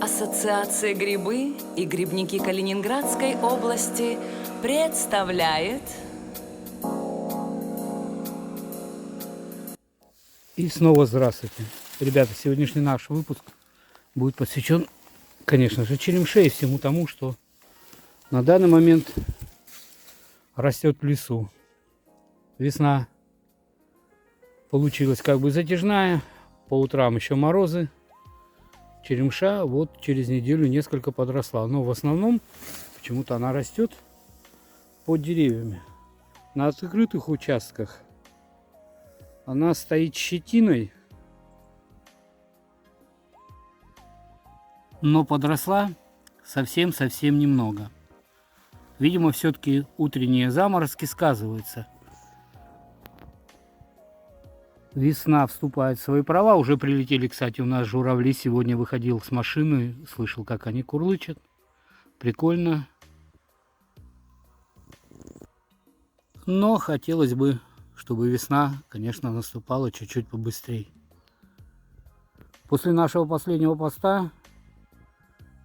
Ассоциация «Грибы» и грибники Калининградской области представляет... И снова здравствуйте. Ребята, сегодняшний наш выпуск будет посвящен, конечно же, черемше и всему тому, что на данный момент растет в лесу. Весна получилась как бы затяжная, по утрам еще морозы. Черемша вот через неделю несколько подросла, но в основном почему-то она растет под деревьями. На открытых участках она стоит щетиной, но подросла совсем-совсем немного. Видимо, все-таки утренние заморозки сказываются. Весна вступает в свои права. Уже прилетели, кстати, у нас журавли. Сегодня выходил с машины, слышал, как они курлычат. Прикольно. Но хотелось бы, чтобы весна, конечно, наступала чуть-чуть побыстрее. После нашего последнего поста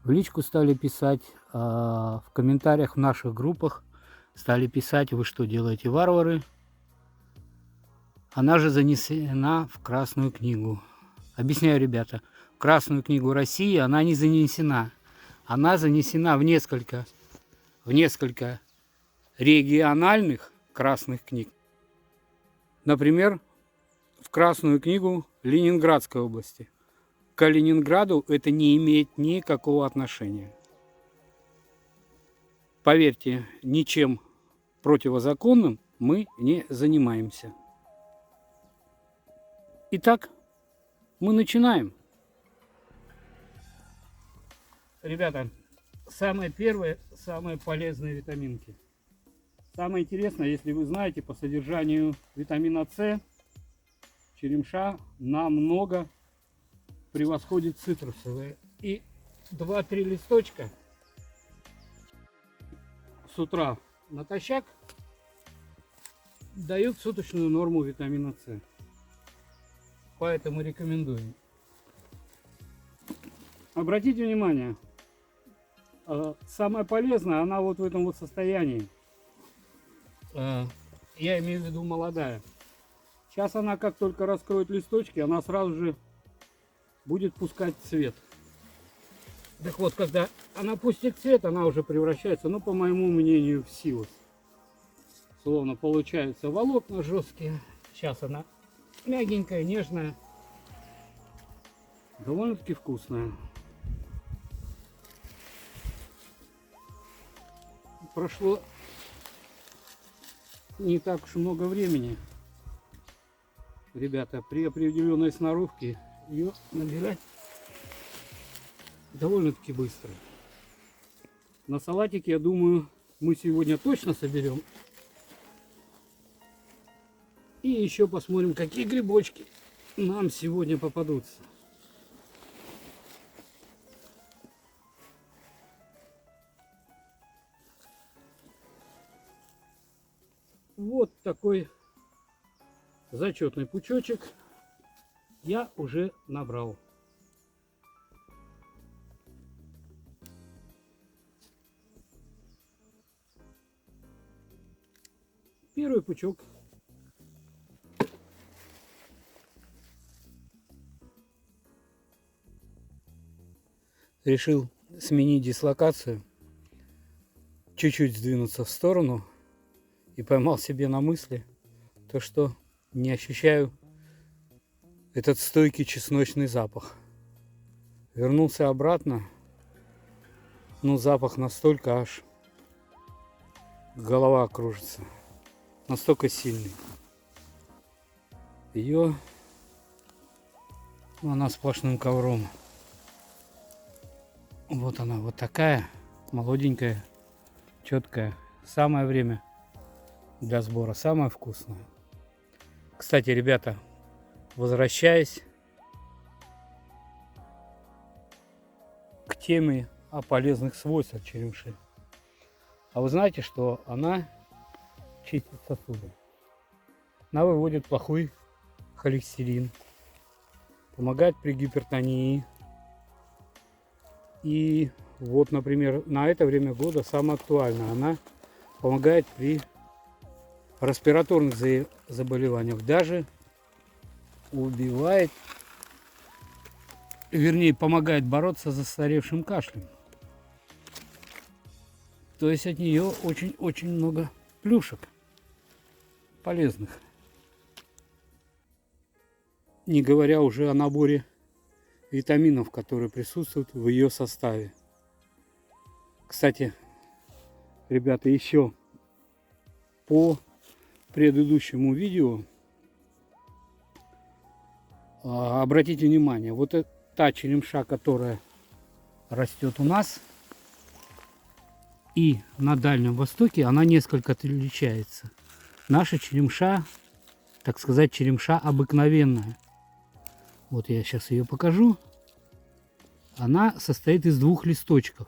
в личку стали писать, в комментариях в наших группах стали писать: вы что делаете, варвары? Она же занесена в Красную книгу. Объясняю, ребята, в Красную книгу России она не занесена. Она занесена в несколько региональных красных книг. Например, в Красную книгу Ленинградской области. К Калининграду это не имеет никакого отношения. Поверьте, ничем противозаконным мы не занимаемся. Итак, мы начинаем. Ребята, самое первое, самые полезные витаминки. Самое интересное, если вы знаете, по содержанию витамина С, черемша намного превосходит цитрусовые. И 2-3 листочка с утра натощак дают суточную норму витамина С. Поэтому рекомендую. Обратите внимание, самое полезное, она вот в этом вот состоянии. Я имею в виду молодая. Сейчас она, как только раскроет листочки, она сразу же будет пускать цвет. Так вот, когда она пустит цвет, она уже превращается, ну, по моему мнению, в силос. Словно получаются волокна жесткие. Сейчас она мягенькая, нежная, довольно-таки вкусная. Прошло не так уж много времени, ребята. При определенной сноровке ее набирать довольно-таки быстро. На салатике, я думаю, мы сегодня точно соберем. И еще посмотрим, какие грибочки нам сегодня попадутся. Вот такой зачетный пучочек я уже набрал. Первый пучок. Решил сменить дислокацию, чуть-чуть сдвинуться в сторону, и поймал себе на мысли то, что не ощущаю этот стойкий чесночный запах. Вернулся обратно, но запах настолько, аж голова кружится, настолько сильный. Ее, она сплошным ковром. Вот она, вот такая молоденькая, четкая. Самое время для сбора, самое вкусное. Кстати, ребята, возвращаясь к теме о полезных свойствах черемши. А вы знаете, что она чистит сосуды? Она выводит плохой холестерин, помогает при гипертонии, И вот, например, на это время года самое актуальное. Она помогает при респираторных заболеваниях. Даже убивает, вернее, помогает бороться с застаревшим кашлем. То есть от нее очень-очень много плюшек полезных. Не говоря уже о наборе витаминов, которые присутствуют в ее составе. Кстати, ребята, еще по предыдущему видео обратите внимание, вот та черемша, которая растет у нас и на Дальнем Востоке, она несколько отличается. Наша черемша, так сказать, черемша обыкновенная. Вот я сейчас ее покажу. Она состоит из 2 листочков.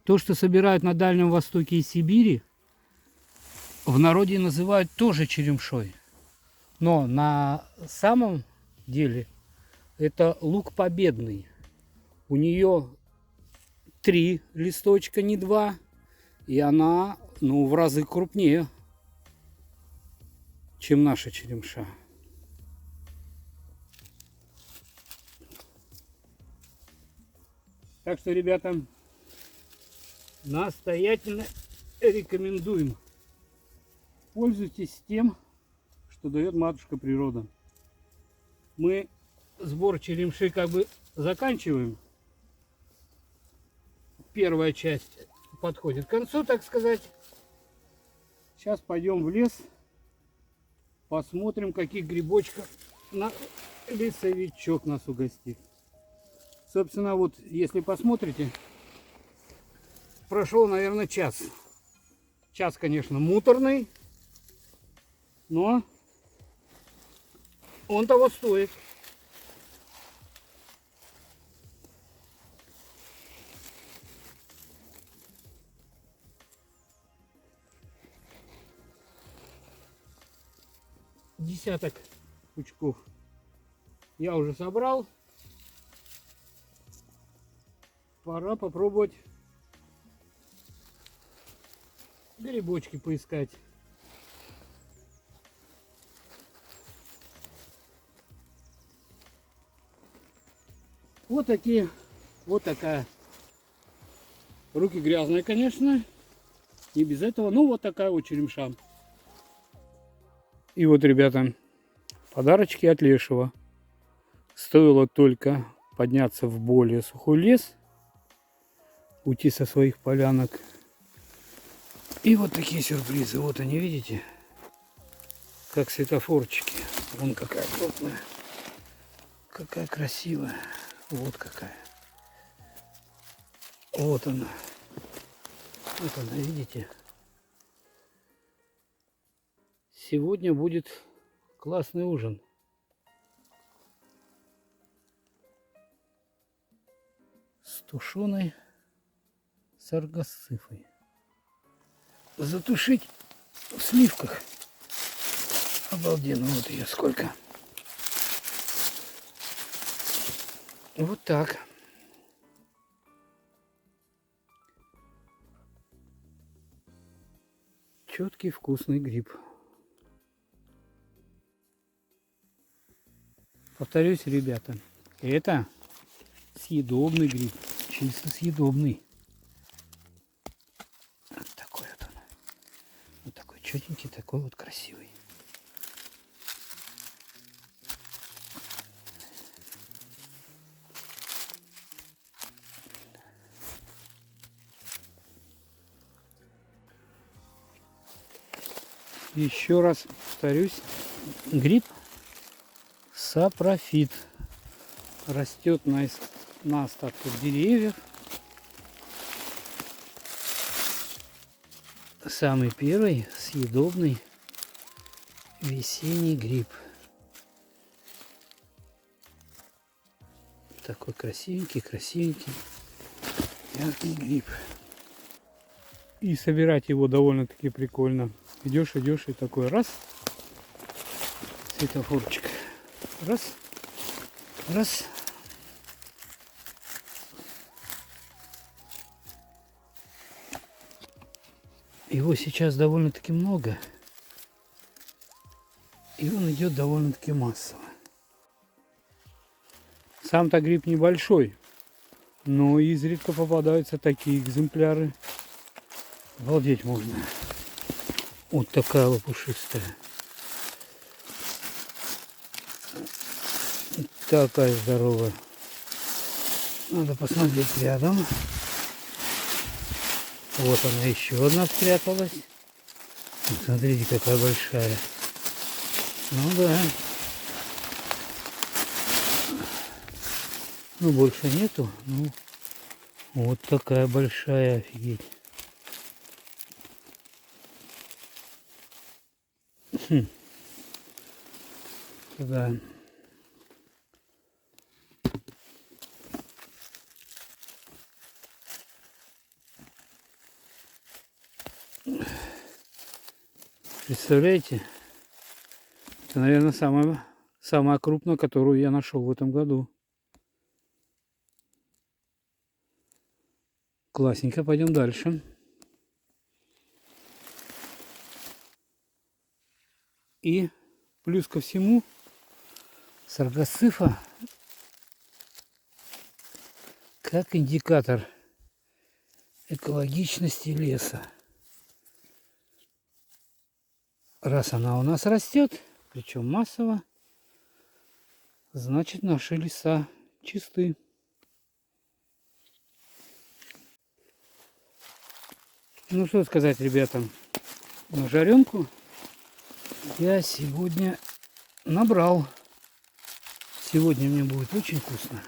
То, что собирают на Дальнем Востоке и Сибири, в народе называют тоже черемшой. Но на самом деле это лук победный. У нее 3 листочка, не 2. И она, ну, в разы крупнее, чем наша черемша. Так что, ребята, настоятельно рекомендуем. Пользуйтесь тем, что дает матушка природа. Мы сбор черемши как бы заканчиваем. Первая часть подходит к концу, так сказать. Сейчас пойдем в лес. Посмотрим, каких грибочков на лесовичок нас угостит. Собственно, вот, если посмотрите, прошел, наверное, час. Час, конечно, муторный, но он того стоит. Десяток пучков я уже собрал. Пора попробовать грибочки поискать. Вот такие, вот такая. Руки грязные, конечно, не без этого, ну вот такая вот черемша. И вот, ребята, подарочки от Лешего. Стоило только подняться в более сухой лес, уйти со своих полянок. И вот такие сюрпризы. Вот они, видите? Как светофорчики. Вон какая крупная. Какая красивая. Вот какая. Вот она. Вот она, видите? Сегодня будет классный ужин. С тушеной саргасцифой. Затушить в сливках. Обалденно. Вот ее сколько. Вот так. Четкий вкусный гриб. Повторюсь, ребята, это съедобный гриб. Чисто съедобный. Вот такой вот он. Вот такой четенький, такой вот красивый. Еще раз повторюсь, гриб сапрофит растет на остатках деревьев. Самый первый съедобный весенний гриб. Такой красивенький, яркий гриб. И собирать его довольно-таки прикольно. Идешь и такой раз, светофорчик, раз. Его сейчас довольно-таки много. И он идет довольно-таки массово. Сам-то гриб небольшой, но изредка попадаются такие экземпляры. Обалдеть можно. Вот такая лопушистая. Такая здоровая. Надо посмотреть рядом. Вот она, еще одна спряталась. Вот смотрите, какая большая. Ну да. Ну больше нету. Ну вот такая большая, офигеть. Да. Представляете? Это, наверное, самая крупная, которую я нашел в этом году. Классненько, пойдем дальше. И плюс ко всему, саргасцифа как индикатор экологичности леса. Раз она у нас растет, причем массово, значит наши леса чисты. Ну что сказать, ребята, на жаренку я сегодня набрал. Сегодня мне будет очень вкусно.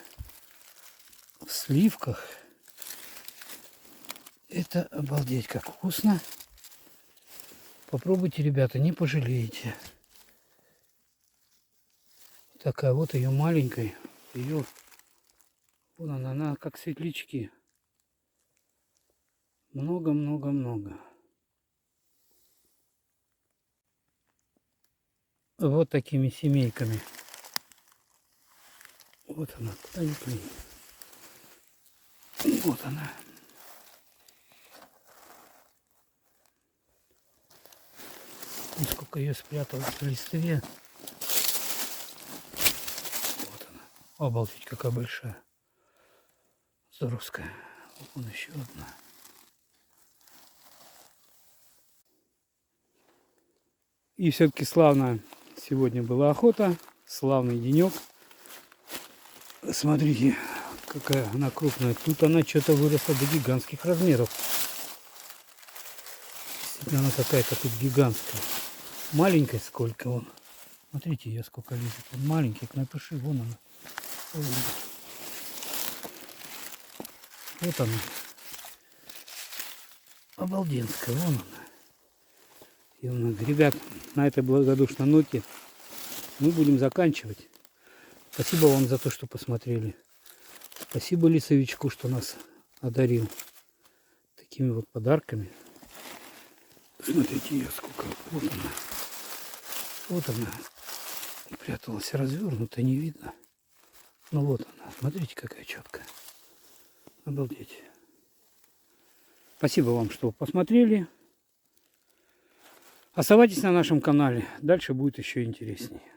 В сливках. Это обалдеть как вкусно. Попробуйте, ребята, не пожалеете. Такая вот ее маленькая. Ее, вон она как светлячки. Много-много-много. Вот такими семейками. Вот она, куда ни плюнь. Вот она. И сколько ее спряталось в листве. Вот она. Обалдеть, какая большая. Здоровская. Вон еще одна. И все-таки славно сегодня была охота. Славный денек. Смотрите, какая она крупная. Тут она что-то выросла до гигантских размеров. Действительно, она какая-то тут гигантская. Маленькая сколько он. Смотрите, ее сколько лезет. Он маленький, как напиши, вон она. Вот она. Обалденская, вон она. И ребят, на этой благодушной ноте мы будем заканчивать. Спасибо вам за то, что посмотрели. Спасибо лесовичку, что нас одарил такими вот подарками. Смотрите, ее сколько. Вот она. Вот она. Пряталась развернута, не видно. Ну вот она. Смотрите, какая четкая. Обалдеть. Спасибо вам, что посмотрели. Оставайтесь на нашем канале. Дальше будет еще интереснее.